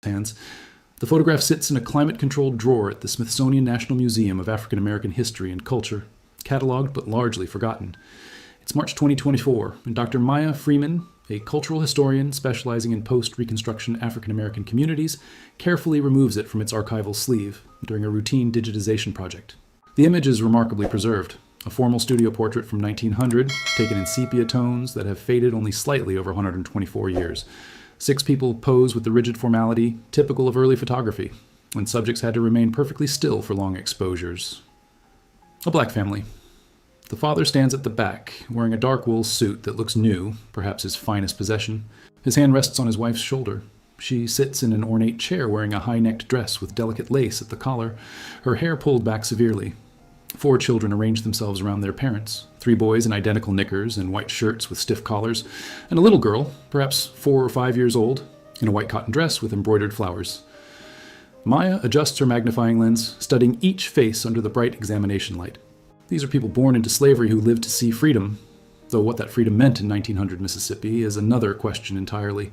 hands. The photograph sits in a climate-controlled drawer at the Smithsonian National Museum of African American History and Culture, cataloged but largely forgotten. It's March 2024, and Dr. Maya Freeman, a cultural historian specializing in post-Reconstruction African American communities, carefully removes it from its archival sleeve during a routine digitization project. The image is remarkably preserved, a formal studio portrait from 1900, taken in sepia tones that have faded only slightly over 124 years. 6 people pose with the rigid formality typical of early photography, when subjects had to remain perfectly still for long exposures. A black family. The father stands at the back, wearing a dark wool suit that looks new, perhaps his finest possession. His hand rests on his wife's shoulder. She sits in an ornate chair wearing a high-necked dress with delicate lace at the collar, her hair pulled back severely. 4 children arrange themselves around their parents, 3 boys in identical knickers and white shirts with stiff collars, and a little girl, perhaps 4 or 5 years old, in a white cotton dress with embroidered flowers. Maya adjusts her magnifying lens, studying each face under the bright examination light. These are people born into slavery who lived to see freedom, though what that freedom meant in 1900 Mississippi is another question entirely.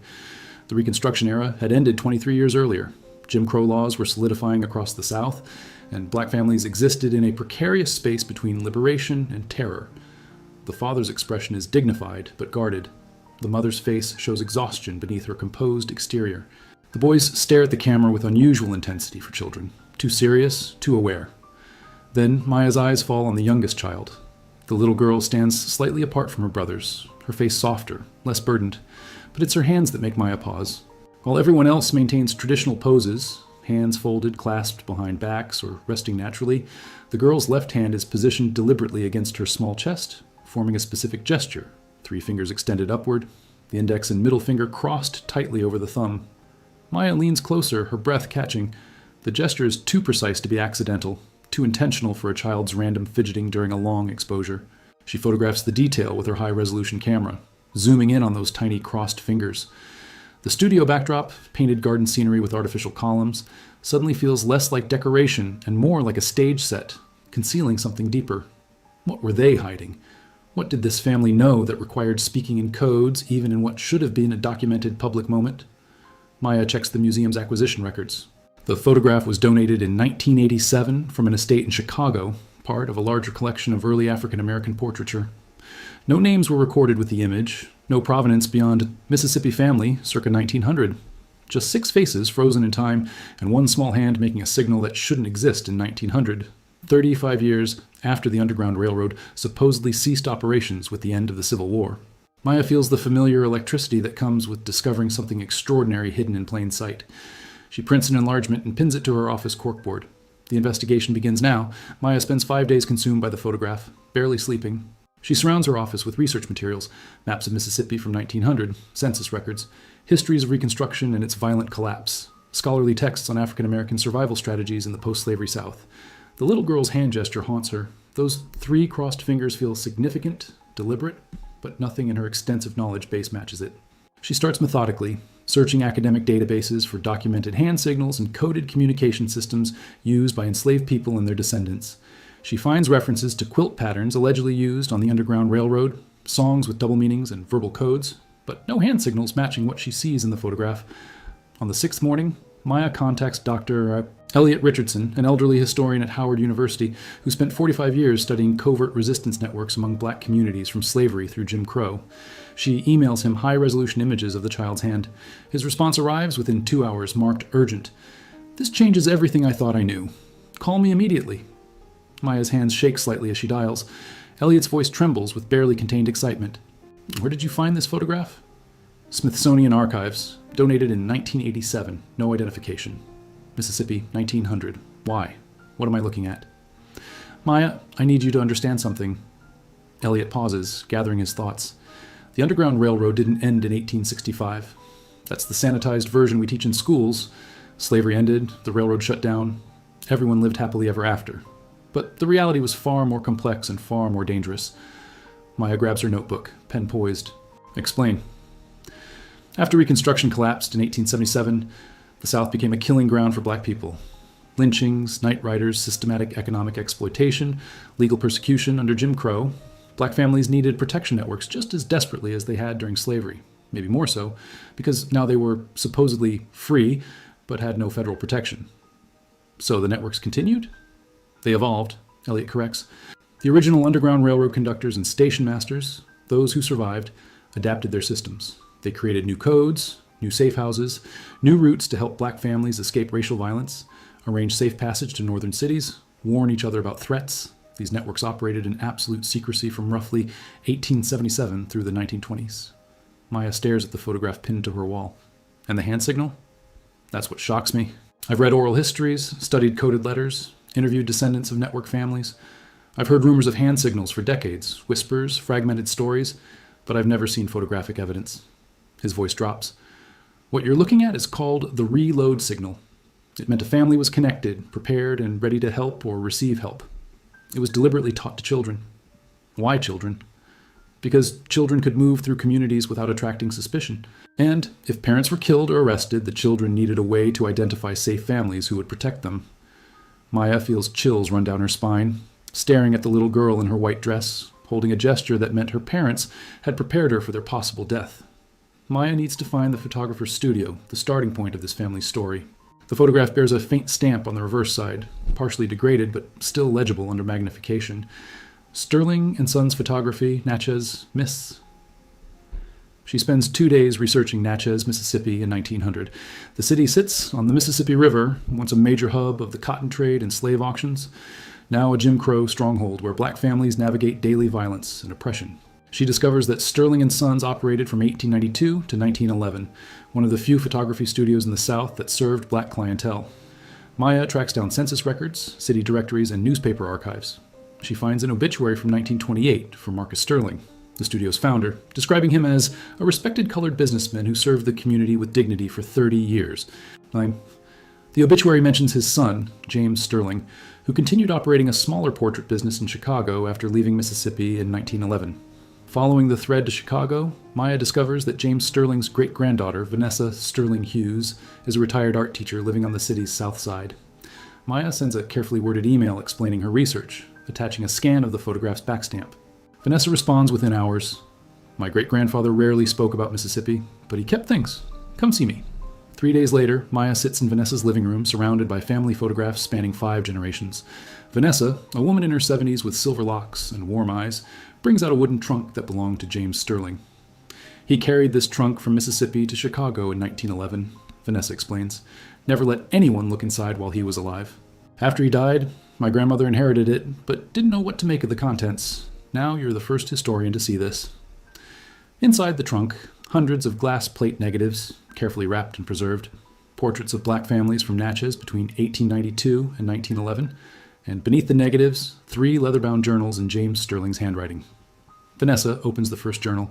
The Reconstruction era had ended 23 years earlier. Jim Crow laws were solidifying across the South, and black families existed in a precarious space between liberation and terror. The father's expression is dignified but guarded. The mother's face shows exhaustion beneath her composed exterior. The boys stare at the camera with unusual intensity for children, too serious, too aware. Then Maya's eyes fall on the youngest child. The little girl stands slightly apart from her brothers, her face softer, less burdened, but it's her hands that make Maya pause. While everyone else maintains traditional poses, hands folded, clasped behind backs, or resting naturally, the girl's left hand is positioned deliberately against her small chest, forming a specific gesture, 3 fingers extended upward, the index and middle finger crossed tightly over the thumb. Maya leans closer, her breath catching. The gesture is too precise to be accidental, too intentional for a child's random fidgeting during a long exposure. She photographs the detail with her high-resolution camera, zooming in on those tiny crossed fingers. The studio backdrop, painted garden scenery with artificial columns, suddenly feels less like decoration and more like a stage set, concealing something deeper. What were they hiding? What did this family know that required speaking in codes, even in what should have been a documented public moment? Maya checks the museum's acquisition records. The photograph was donated in 1987 from an estate in Chicago, part of a larger collection of early African American portraiture. No names were recorded with the image, no provenance beyond Mississippi family circa 1900. Just 6 faces frozen in time, and 1 small hand making a signal that shouldn't exist in 1900, 35 years after the Underground Railroad supposedly ceased operations with the end of the Civil War. Maya feels the familiar electricity that comes with discovering something extraordinary hidden in plain sight. She prints an enlargement and pins it to her office corkboard. The investigation begins now. Maya spends 5 days consumed by the photograph, barely sleeping. She surrounds her office with research materials, maps of Mississippi from 1900, census records, histories of Reconstruction and its violent collapse, scholarly texts on African American survival strategies in the post-slavery South. The little girl's hand gesture haunts her. Those 3 crossed fingers feel significant, deliberate, but nothing in her extensive knowledge base matches it. She starts methodically, searching academic databases for documented hand signals and coded communication systems used by enslaved people and their descendants. She finds references to quilt patterns allegedly used on the Underground Railroad, songs with double meanings and verbal codes, but no hand signals matching what she sees in the photograph. On the 6th morning, Maya contacts Dr. Elliot Richardson, an elderly historian at Howard University who spent 45 years studying covert resistance networks among black communities from slavery through Jim Crow. She emails him high-resolution images of the child's hand. His response arrives within 2 hours, marked urgent. "This changes everything I thought I knew. Call me immediately." Maya's hands shake slightly as she dials. Elliot's voice trembles with barely contained excitement. "Where did you find this photograph?" "Smithsonian Archives. Donated in 1987. No identification. Mississippi, 1900. Why? What am I looking at?" "Maya, I need you to understand something." Elliot pauses, gathering his thoughts. "The Underground Railroad didn't end in 1865. That's the sanitized version we teach in schools. Slavery ended, the railroad shut down. Everyone lived happily ever after. But the reality was far more complex and far more dangerous." Maya grabs her notebook, pen poised. "Explain." "After Reconstruction collapsed in 1877, the South became a killing ground for black people. Lynchings, night riders, systematic economic exploitation, legal persecution under Jim Crow. Black families needed protection networks just as desperately as they had during slavery, maybe more so, because now they were supposedly free, but had no federal protection. So the networks continued? They evolved, Elliot corrects. The original Underground Railroad conductors and station masters, those who survived, adapted their systems. They created new codes, new safe houses, new routes to help black families escape racial violence, arrange safe passage to northern cities, warn each other about threats. These networks operated in absolute secrecy from roughly 1877 through the 1920s. Maya stares at the photograph pinned to her wall. And the hand signal? That's what shocks me. I've read oral histories, studied coded letters, interviewed descendants of network families. I've heard rumors of hand signals for decades, whispers, fragmented stories, but I've never seen photographic evidence. His voice drops. What you're looking at is called the reload signal. It meant a family was connected, prepared, and ready to help or receive help. It was deliberately taught to children. Why children? Because children could move through communities without attracting suspicion. And if parents were killed or arrested, the children needed a way to identify safe families who would protect them. Maya feels chills run down her spine, staring at the little girl in her white dress, holding a gesture that meant her parents had prepared her for their possible death. Maya needs to find the photographer's studio, the starting point of this family's story. The photograph bears a faint stamp on the reverse side, partially degraded but still legible under magnification. Sterling and Sons Photography, Natchez, Miss. She spends 2 days researching Natchez, Mississippi in 1900. The city sits on the Mississippi River, once a major hub of the cotton trade and slave auctions, now a Jim Crow stronghold where black families navigate daily violence and oppression. She discovers that Sterling and Sons operated from 1892 to 1911, one of the few photography studios in the South that served black clientele. Maya tracks down census records, city directories, and newspaper archives. She finds an obituary from 1928 for Marcus Sterling, the studio's founder, describing him as a respected colored businessman who served the community with dignity for 30 years. The obituary mentions his son, James Sterling, who continued operating a smaller portrait business in Chicago after leaving Mississippi in 1911. Following the thread to Chicago, Maya discovers that James Sterling's great-granddaughter, Vanessa Sterling Hughes, is a retired art teacher living on the city's south side. Maya sends a carefully worded email explaining her research, attaching a scan of the photograph's backstamp. Vanessa responds within hours. My great-grandfather rarely spoke about Mississippi, but he kept things. Come see me. 3 days later, Maya sits in Vanessa's living room surrounded by family photographs spanning 5 generations. Vanessa, a woman in her 70s with silver locks and warm eyes, brings out a wooden trunk that belonged to James Sterling. He carried this trunk from Mississippi to Chicago in 1911, Vanessa explains. Never let anyone look inside while he was alive. After he died, my grandmother inherited it, but didn't know what to make of the contents. Now you're the first historian to see this. Inside the trunk, hundreds of glass plate negatives, carefully wrapped and preserved, portraits of black families from Natchez between 1892 and 1911, and beneath the negatives, 3 leather-bound journals in James Sterling's handwriting. Vanessa opens the first journal.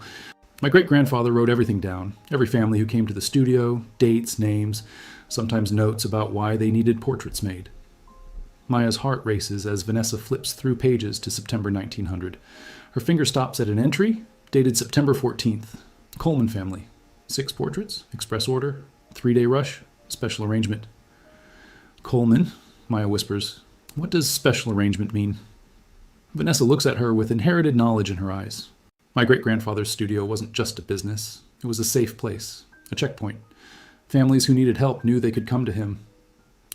My great-grandfather wrote everything down, every family who came to the studio, dates, names, sometimes notes about why they needed portraits made. Maya's heart races as Vanessa flips through pages to September 1900. Her finger stops at an entry dated September 14th. Coleman family. 6 portraits, express order, 3-day rush, special arrangement. Coleman, Maya whispers. What does special arrangement mean? Vanessa looks at her with inherited knowledge in her eyes. My great-grandfather's studio wasn't just a business. It was a safe place, a checkpoint. Families who needed help knew they could come to him.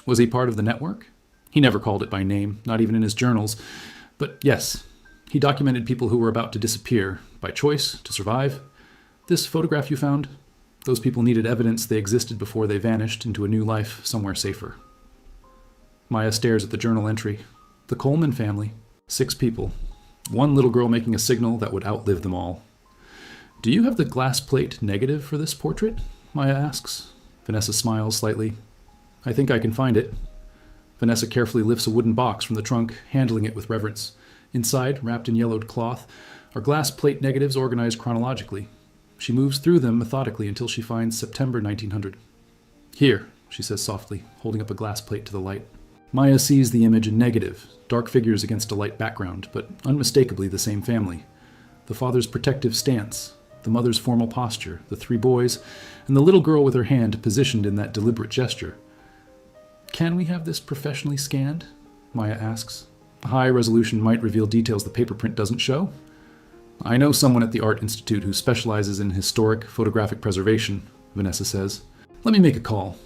Was he part of the network? He never called it by name, not even in his journals. But yes, he documented people who were about to disappear, by choice, to survive. This photograph you found, those people needed evidence they existed before they vanished into a new life somewhere safer. Maya stares at the journal entry. The Coleman family, 6 people. 1 little girl making a signal that would outlive them all. Do you have the glass plate negative for this portrait? Maya asks. Vanessa smiles slightly. I think I can find it. Vanessa carefully lifts a wooden box from the trunk, handling it with reverence. Inside, wrapped in yellowed cloth, are glass plate negatives organized chronologically. She moves through them methodically until she finds September 1900. Here, she says softly, holding up a glass plate to the light. Maya sees the image in negative, dark figures against a light background, but unmistakably the same family. The father's protective stance, the mother's formal posture, the 3 boys, and the little girl with her hand positioned in that deliberate gesture. Can we have this professionally scanned? Maya asks. A high resolution might reveal details the paper print doesn't show. I know someone at the Art Institute who specializes in historic photographic preservation, Vanessa says. Let me make a call.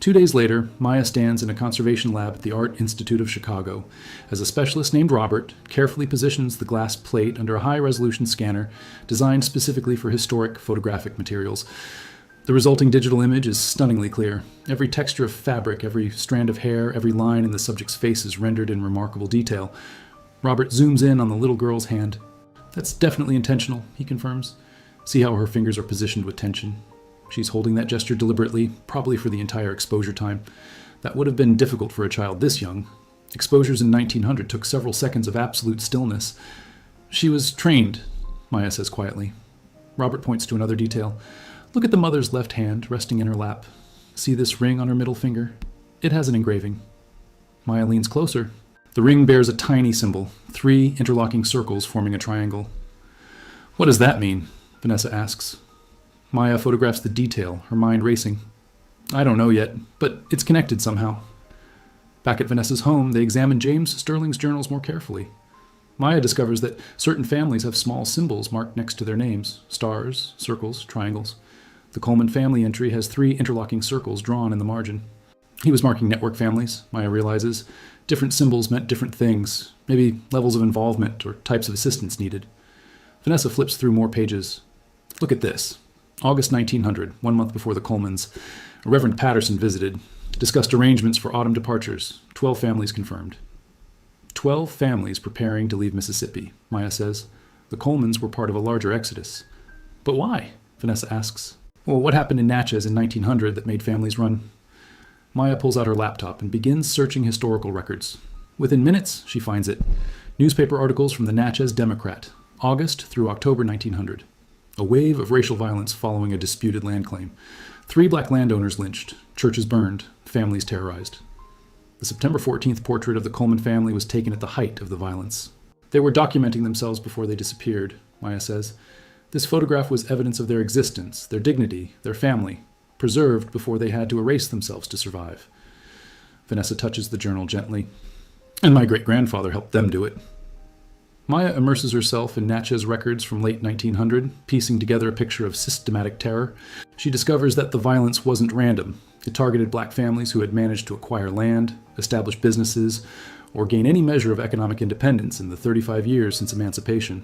2 days later, Maya stands in a conservation lab at the Art Institute of Chicago as a specialist named Robert carefully positions the glass plate under a high-resolution scanner designed specifically for historic photographic materials. The resulting digital image is stunningly clear. Every texture of fabric, every strand of hair, every line in the subject's face is rendered in remarkable detail. Robert zooms in on the little girl's hand. "That's definitely intentional," he confirms. "See how her fingers are positioned with tension? She's holding that gesture deliberately, probably for the entire exposure time. That would have been difficult for a child this young. Exposures in 1900 took several seconds of absolute stillness. She was trained," Maya says quietly. Robert points to another detail. "Look at the mother's left hand resting in her lap. See this ring on her middle finger? It has an engraving." Maya leans closer. The ring bears a tiny symbol, 3 interlocking circles forming a triangle. "What does that mean?" Vanessa asks. Maya photographs the detail, her mind racing. "I don't know yet, but it's connected somehow." Back at Vanessa's home, they examine James Sterling's journals more carefully. Maya discovers that certain families have small symbols marked next to their names: stars, circles, triangles. The Coleman family entry has 3 interlocking circles drawn in the margin. He was marking network families, Maya realizes. Different symbols meant different things, maybe levels of involvement or types of assistance needed. Vanessa flips through more pages. "Look at this. August 1900, 1 month before the Colemans. Reverend Patterson visited, discussed arrangements for autumn departures. 12 families confirmed." 12 families preparing to leave Mississippi, Maya says. The Colemans were part of a larger exodus. "But why?" Vanessa asks. "Well, what happened in Natchez in 1900 that made families run?" Maya pulls out her laptop and begins searching historical records. Within minutes, she finds it. Newspaper articles from the Natchez Democrat, August through October 1900. A wave of racial violence following a disputed land claim. 3 black landowners lynched, churches burned, families terrorized. The September 14th portrait of the Coleman family was taken at the height of the violence. "They were documenting themselves before they disappeared," Maya says. "This photograph was evidence of their existence, their dignity, their family, preserved before they had to erase themselves to survive." Vanessa touches the journal gently. "And my great-grandfather helped them do it." Maya immerses herself in Natchez records from late 1900, piecing together a picture of systematic terror. She discovers that the violence wasn't random. It targeted black families who had managed to acquire land, establish businesses, or gain any measure of economic independence in the 35 years since emancipation.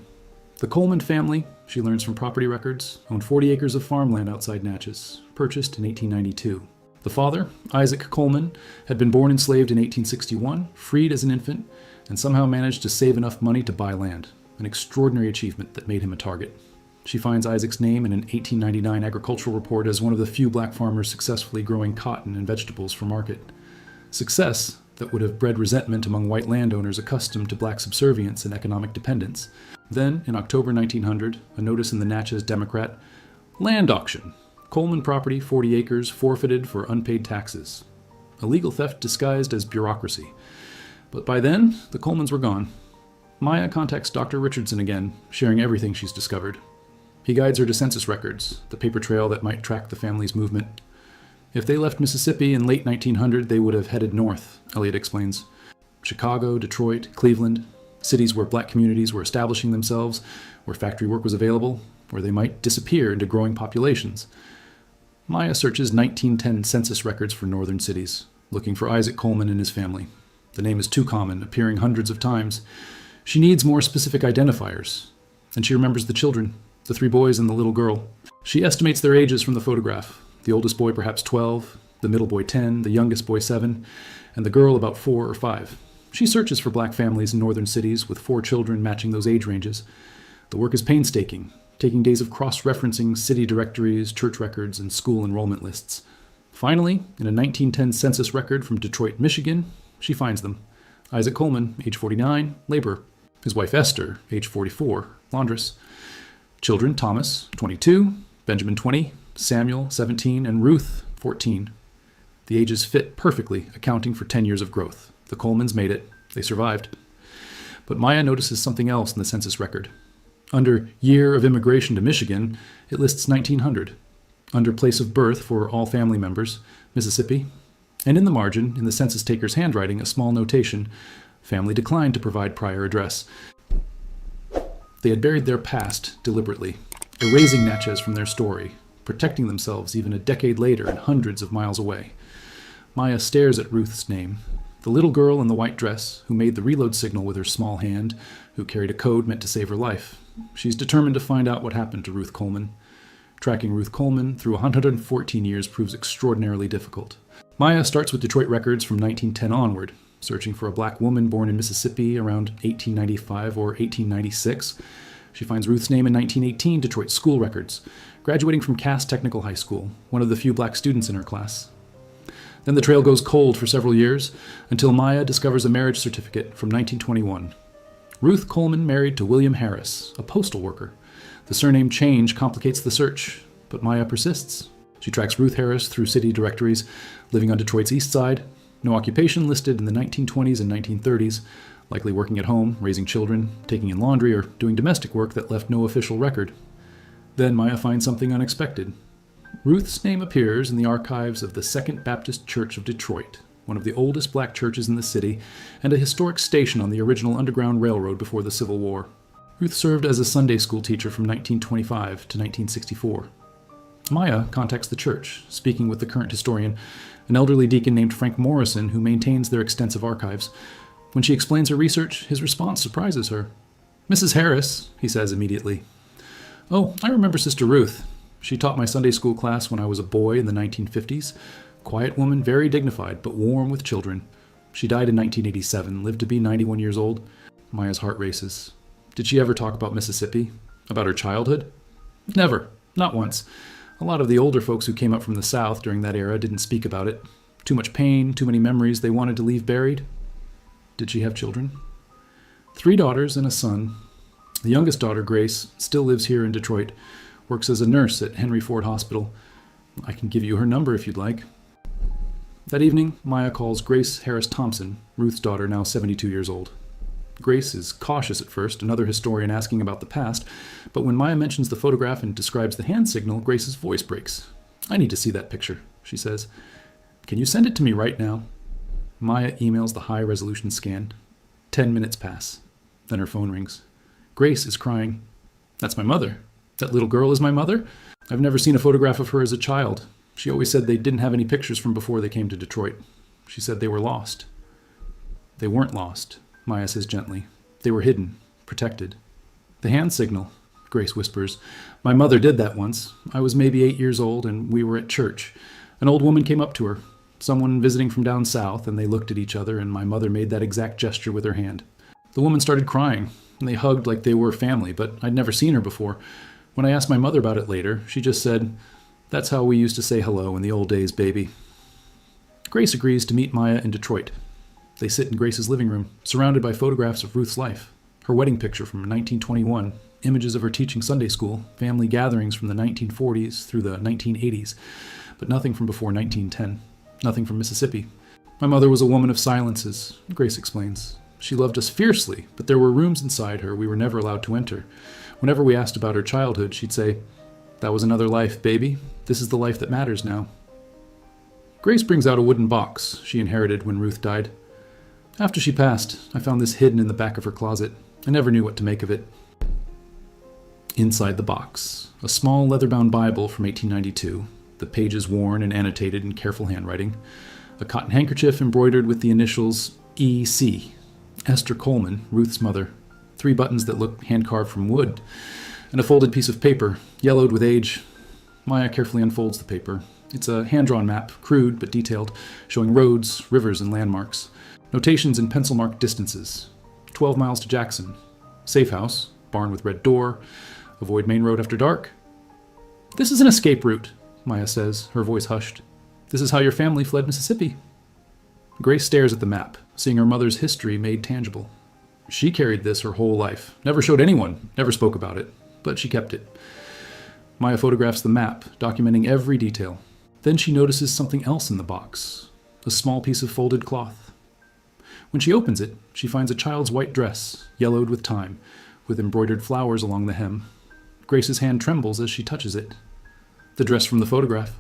The Coleman family, she learns from property records, owned 40 acres of farmland outside Natchez, purchased in 1892. The father, Isaac Coleman, had been born enslaved in 1861, freed as an infant, and somehow managed to save enough money to buy land, an extraordinary achievement that made him a target. She finds Isaac's name in an 1899 agricultural report as one of the few black farmers successfully growing cotton and vegetables for market. Success that would have bred resentment among white landowners accustomed to black subservience and economic dependence. Then, in October 1900, a notice in the Natchez Democrat, "Land auction. Coleman property, 40 acres, forfeited for unpaid taxes." A legal theft disguised as bureaucracy. But by then, the Colemans were gone. Maya contacts Dr. Richardson again, sharing everything she's discovered. He guides her to census records, the paper trail that might track the family's movement. "If they left Mississippi in late 1900, they would have headed north," Elliot explains. Chicago, Detroit, Cleveland, cities where black communities were establishing themselves, where factory work was available, where they might disappear into growing populations. Maya searches 1910 census records for northern cities, looking for Isaac Coleman and his family. The name is too common, appearing hundreds of times. She needs more specific identifiers. And she remembers the children, the 3 boys and the little girl. She estimates their ages from the photograph. The oldest boy perhaps 12, the middle boy 10, the youngest boy 7, and the girl about 4 or 5. She searches for black families in northern cities with 4 children matching those age ranges. The work is painstaking, taking days of cross-referencing city directories, church records, and school enrollment lists. Finally, in a 1910 census record from Detroit, Michigan, she finds them. Isaac Coleman, age 49, laborer. His wife Esther, age 44, laundress. Children Thomas, 22, Benjamin, 20, Samuel, 17, and Ruth, 14. The ages fit perfectly, accounting for 10 years of growth. The Colemans made it. They survived. But Maya notices something else in the census record. Under year of immigration to Michigan, it lists 1900. Under place of birth for all family members, Mississippi. And in the margin, in the census taker's handwriting, a small notation, family declined to provide prior address. They had buried their past deliberately, erasing Natchez from their story, protecting themselves even a decade later and hundreds of miles away. Maya stares at Ruth's name. The little girl in the white dress, who made the reload signal with her small hand, who carried a code meant to save her life. She's determined to find out what happened to Ruth Coleman. Tracking Ruth Coleman through 114 years proves extraordinarily difficult. Maya starts with Detroit records from 1910 onward, searching for a black woman born in Mississippi around 1895 or 1896. She finds Ruth's name in 1918 Detroit school records, graduating from Cass Technical High School, one of the few black students in her class. Then the trail goes cold for several years, until Maya discovers a marriage certificate from 1921. Ruth Coleman married to William Harris, a postal worker. The surname change complicates the search, but Maya persists. She tracks Ruth Harris through city directories, living on Detroit's east side, no occupation listed in the 1920s and 1930s, likely working at home, raising children, taking in laundry, or doing domestic work that left no official record. Then Maya finds something unexpected. Ruth's name appears in the archives of the Second Baptist Church of Detroit, one of the oldest black churches in the city, and a historic station on the original Underground Railroad before the Civil War. Ruth served as a Sunday school teacher from 1925 to 1964. Maya contacts the church, speaking with the current historian, an elderly deacon named Frank Morrison, who maintains their extensive archives. When she explains her research, his response surprises her. "Mrs. Harris," he says immediately. "Oh, I remember Sister Ruth. She taught my Sunday school class when I was a boy in the 1950s. Quiet woman, very dignified, but warm with children. She died in 1987, lived to be 91 years old." Maya's heart races. Did she ever talk about Mississippi? About her childhood? Never. Not once. A lot of the older folks who came up from the South during that era didn't speak about it. Too much pain, too many memories they wanted to leave buried. Did she have children? 3 daughters and a son. The youngest daughter, Grace, still lives here in Detroit, works as a nurse at Henry Ford Hospital. I can give you her number if you'd like. That evening, Maya calls Grace Harris Thompson, Ruth's daughter, now 72 years old. Grace is cautious at first, another historian asking about the past, but when Maya mentions the photograph and describes the hand signal, Grace's voice breaks. "I need to see that picture," she says. "Can you send it to me right now?" Maya emails the high-resolution scan. 10 minutes pass. Then her phone rings. Grace is crying. "That's my mother. That little girl is my mother? I've never seen a photograph of her as a child. She always said they didn't have any pictures from before they came to Detroit. She said they were lost." "They weren't lost," Maya says gently. "They were hidden, protected." "The hand signal," Grace whispers. "My mother did that once. I was maybe 8 years old, and we were at church. An old woman came up to her, someone visiting from down south, and they looked at each other, and my mother made that exact gesture with her hand. The woman started crying, and they hugged like they were family, but I'd never seen her before. When I asked my mother about it later, she just said, 'That's how we used to say hello in the old days, baby.'" Grace agrees to meet Maya in Detroit. They sit in Grace's living room, surrounded by photographs of Ruth's life. Her wedding picture from 1921, images of her teaching Sunday school, family gatherings from the 1940s through the 1980s, but nothing from before 1910, nothing from Mississippi. "My mother was a woman of silences," Grace explains. "She loved us fiercely, but there were rooms inside her we were never allowed to enter. Whenever we asked about her childhood, she'd say, 'That was another life, baby. This is the life that matters now.'" Grace brings out a wooden box she inherited when Ruth died. "After she passed, I found this hidden in the back of her closet. I never knew what to make of it." Inside the box, a small leather-bound Bible from 1892, the pages worn and annotated in careful handwriting, a cotton handkerchief embroidered with the initials E.C., Esther Coleman, Ruth's mother, 3 buttons that look hand-carved from wood, and a folded piece of paper, yellowed with age. Maya carefully unfolds the paper. It's a hand-drawn map, crude but detailed, showing roads, rivers, and landmarks. Notations in pencil-marked distances. 12 miles to Jackson. Safe house, barn with red door. Avoid main road after dark. "This is an escape route," Maya says, her voice hushed. "This is how your family fled Mississippi." Grace stares at the map, seeing her mother's history made tangible. She carried this her whole life, never showed anyone, never spoke about it, but she kept it. Maya photographs the map, documenting every detail. Then she notices something else in the box, a small piece of folded cloth. When she opens it, she finds a child's white dress, yellowed with time, with embroidered flowers along the hem. Grace's hand trembles as she touches it. The dress from the photograph.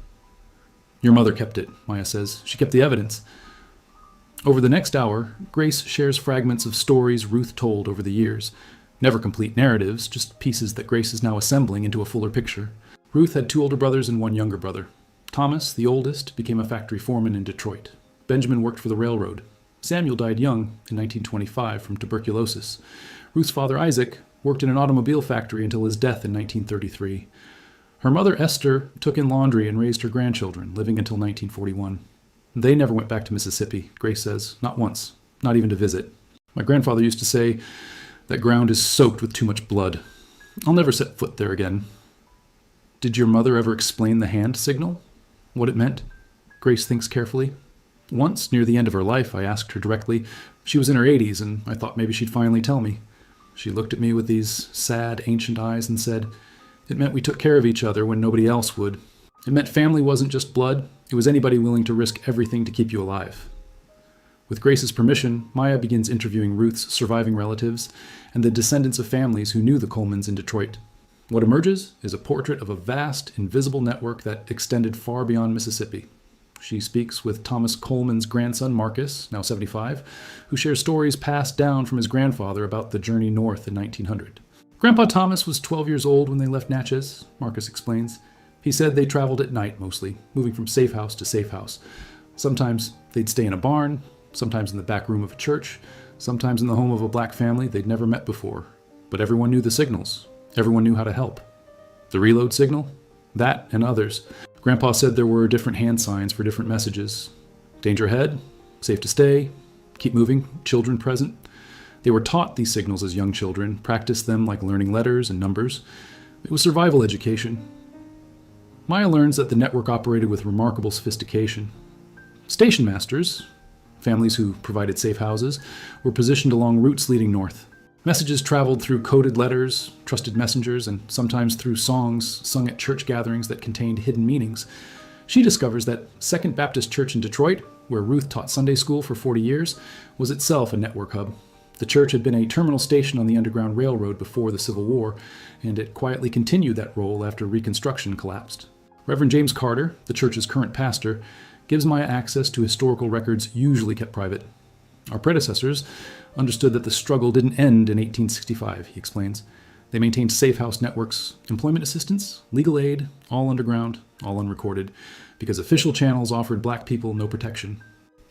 "Your mother kept it," Maya says. "She kept the evidence." Over the next hour, Grace shares fragments of stories Ruth told over the years. Never complete narratives, just pieces that Grace is now assembling into a fuller picture. Ruth had 2 older brothers and 1 younger brother. Thomas, the oldest, became a factory foreman in Detroit. Benjamin worked for the railroad. Samuel died young in 1925 from tuberculosis. Ruth's father, Isaac, worked in an automobile factory until his death in 1933. Her mother, Esther, took in laundry and raised her grandchildren, living until 1941. They never went back to Mississippi, Grace says, not once, not even to visit. My grandfather used to say, that ground is soaked with too much blood. I'll never set foot there again. Did your mother ever explain the hand signal? What it meant? Grace thinks carefully. Once, near the end of her life, I asked her directly. She was in her 80s, and I thought maybe she'd finally tell me. She looked at me with these sad, ancient eyes and said, it meant we took care of each other when nobody else would. It meant family wasn't just blood. It was anybody willing to risk everything to keep you alive. With Grace's permission, Maya begins interviewing Ruth's surviving relatives and the descendants of families who knew the Colemans in Detroit. What emerges is a portrait of a vast, invisible network that extended far beyond Mississippi. She speaks with Thomas Coleman's grandson, Marcus, now 75, who shares stories passed down from his grandfather about the journey north in 1900. Grandpa Thomas was 12 years old when they left Natchez, Marcus explains. He said they traveled at night mostly, moving from safe house to safe house. Sometimes they'd stay in a barn, sometimes in the back room of a church, sometimes in the home of a black family they'd never met before. But everyone knew the signals. Everyone knew how to help. The reload signal? That and others. Grandpa said there were different hand signs for different messages. Danger ahead, safe to stay, keep moving, children present. They were taught these signals as young children, practiced them like learning letters and numbers. It was survival education. Maya learns that the network operated with remarkable sophistication. Station masters, families who provided safe houses, were positioned along routes leading north. Messages traveled through coded letters, trusted messengers, and sometimes through songs sung at church gatherings that contained hidden meanings. She discovers that Second Baptist Church in Detroit, where Ruth taught Sunday school for 40 years, was itself a network hub. The church had been a terminal station on the Underground Railroad before the Civil War, and it quietly continued that role after Reconstruction collapsed. Reverend James Carter, the church's current pastor, gives Maya access to historical records usually kept private. Our predecessors understood that the struggle didn't end in 1865, he explains. They maintained safe house networks, employment assistance, legal aid, all underground, all unrecorded, because official channels offered black people no protection.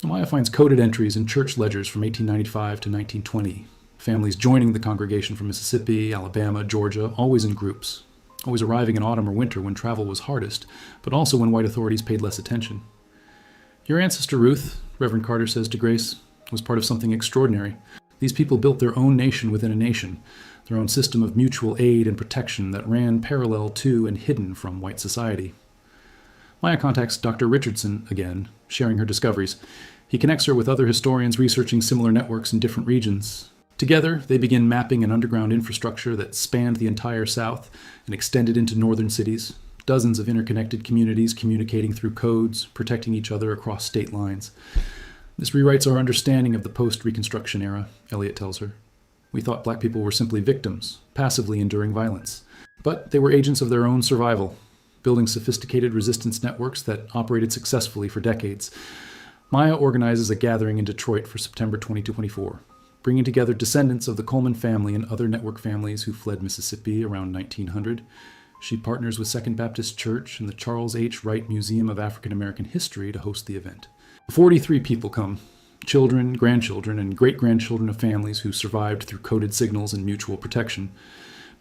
Maya finds coded entries in church ledgers from 1895 to 1920, families joining the congregation from Mississippi, Alabama, Georgia, always in groups, always arriving in autumn or winter when travel was hardest, but also when white authorities paid less attention. Your ancestor Ruth, Reverend Carter says to Grace, was part of something extraordinary. These people built their own nation within a nation, their own system of mutual aid and protection that ran parallel to and hidden from white society. Maya contacts Dr. Richardson again, sharing her discoveries. He connects her with other historians researching similar networks in different regions. Together, they begin mapping an underground infrastructure that spanned the entire South and extended into northern cities, dozens of interconnected communities communicating through codes, protecting each other across state lines. This rewrites our understanding of the post-Reconstruction era, Eliot tells her. We thought black people were simply victims, passively enduring violence. But they were agents of their own survival, building sophisticated resistance networks that operated successfully for decades. Maya organizes a gathering in Detroit for September 2024, bringing together descendants of the Coleman family and other network families who fled Mississippi around 1900. She partners with Second Baptist Church and the Charles H. Wright Museum of African American History to host the event. 43 people come, children, grandchildren, and great-grandchildren of families who survived through coded signals and mutual protection.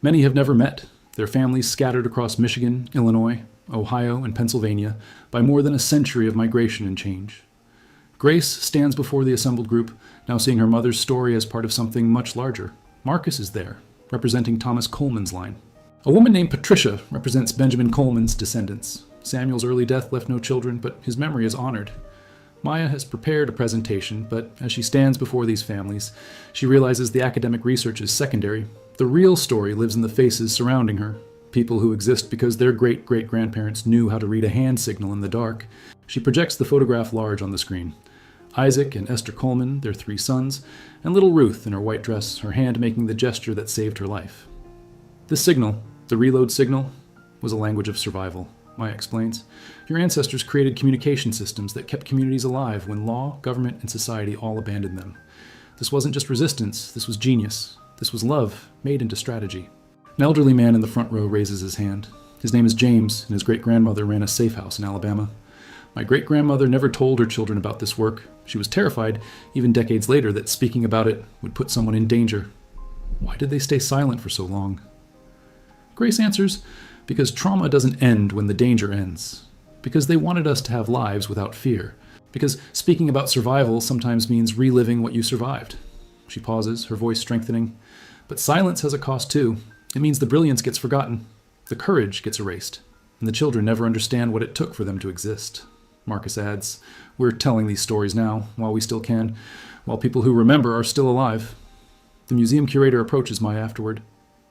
Many have never met, their families scattered across Michigan, Illinois, Ohio, and Pennsylvania by more than a century of migration and change. Grace stands before the assembled group, now seeing her mother's story as part of something much larger. Marcus is there, representing Thomas Coleman's line. A woman named Patricia represents Benjamin Coleman's descendants. Samuel's early death left no children, but his memory is honored. Maya has prepared a presentation, but as she stands before these families, she realizes the academic research is secondary. The real story lives in the faces surrounding her, people who exist because their great-great-grandparents knew how to read a hand signal in the dark. She projects the photograph large on the screen. Isaac and Esther Coleman, their 3 sons, and little Ruth in her white dress, her hand making the gesture that saved her life. This signal, the reload signal, was a language of survival. Maya explains. Your ancestors created communication systems that kept communities alive when law, government, and society all abandoned them. This wasn't just resistance, this was genius. This was love, made into strategy. An elderly man in the front row raises his hand. His name is James, and his great-grandmother ran a safe house in Alabama. My great-grandmother never told her children about this work. She was terrified, even decades later, that speaking about it would put someone in danger. Why did they stay silent for so long? Grace answers, because trauma doesn't end when the danger ends. Because they wanted us to have lives without fear. Because speaking about survival sometimes means reliving what you survived. She pauses, her voice strengthening. But silence has a cost too. It means the brilliance gets forgotten. The courage gets erased. And the children never understand what it took for them to exist. Marcus adds, we're telling these stories now, while we still can, while people who remember are still alive. The museum curator approaches Maya afterward.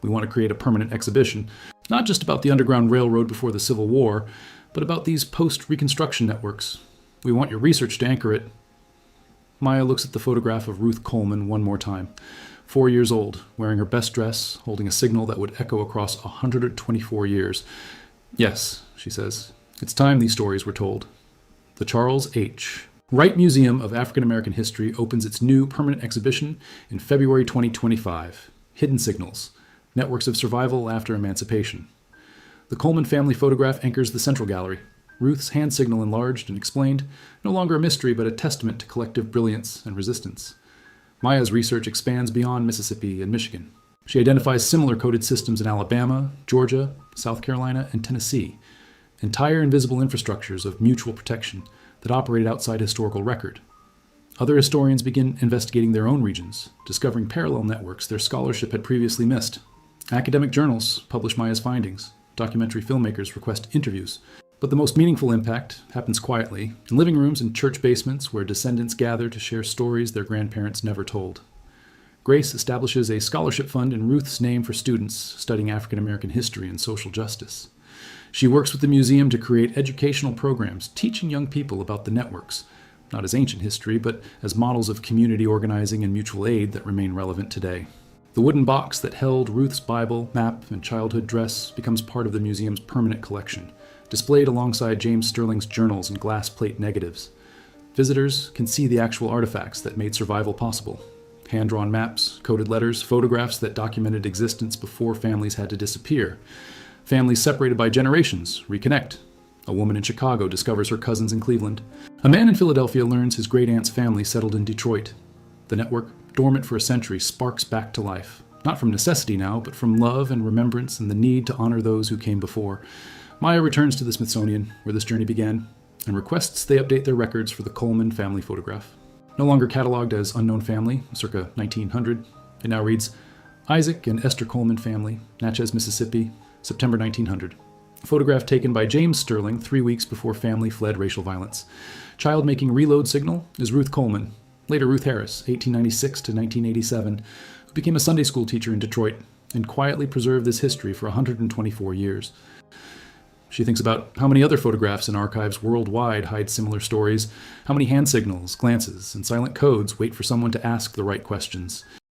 We want to create a permanent exhibition, not just about the Underground Railroad before the Civil War, but about these post-Reconstruction networks. We want your research to anchor it. Maya looks at the photograph of Ruth Coleman one more time, 4 years old, wearing her best dress, holding a signal that would echo across 124 years. Yes, she says, it's time these stories were told. The Charles H. Wright Museum of African American History opens its new permanent exhibition in February 2025. Hidden Signals, Networks of Survival After Emancipation. The Coleman family photograph anchors the central gallery. Ruth's hand signal enlarged and explained, no longer a mystery but a testament to collective brilliance and resistance. Maya's research expands beyond Mississippi and Michigan. She identifies similar coded systems in Alabama, Georgia, South Carolina, and Tennessee, entire invisible infrastructures of mutual protection that operated outside historical record. Other historians begin investigating their own regions, discovering parallel networks their scholarship had previously missed. Academic journals publish Maya's findings. Documentary filmmakers request interviews. But the most meaningful impact happens quietly, in living rooms and church basements where descendants gather to share stories their grandparents never told. Grace establishes a scholarship fund in Ruth's name for students studying African American history and social justice. She works with the museum to create educational programs teaching young people about the networks, not as ancient history, but as models of community organizing and mutual aid that remain relevant today. The wooden box that held Ruth's Bible, map, and childhood dress becomes part of the museum's permanent collection, displayed alongside James Sterling's journals and glass plate negatives. Visitors can see the actual artifacts that made survival possible. Hand-drawn maps, coded letters, photographs that documented existence before families had to disappear. Families separated by generations reconnect. A woman in Chicago discovers her cousins in Cleveland. A man in Philadelphia learns his great-aunt's family settled in Detroit. The network, dormant for a century, sparks back to life. Not from necessity now, but from love and remembrance and the need to honor those who came before. Maya returns to the Smithsonian, where this journey began, and requests they update their records for the Coleman family photograph. No longer cataloged as Unknown Family, circa 1900, it now reads, Isaac and Esther Coleman family, Natchez, Mississippi, September 1900. A photograph taken by James Sterling 3 weeks before family fled racial violence. Child making reload signal is Ruth Coleman, later Ruth Harris, 1896 to 1987, who became a Sunday school teacher in Detroit and quietly preserved this history for 124 years. She thinks about how many other photographs in archives worldwide hide similar stories, how many hand signals, glances, and silent codes wait for someone to ask the right questions.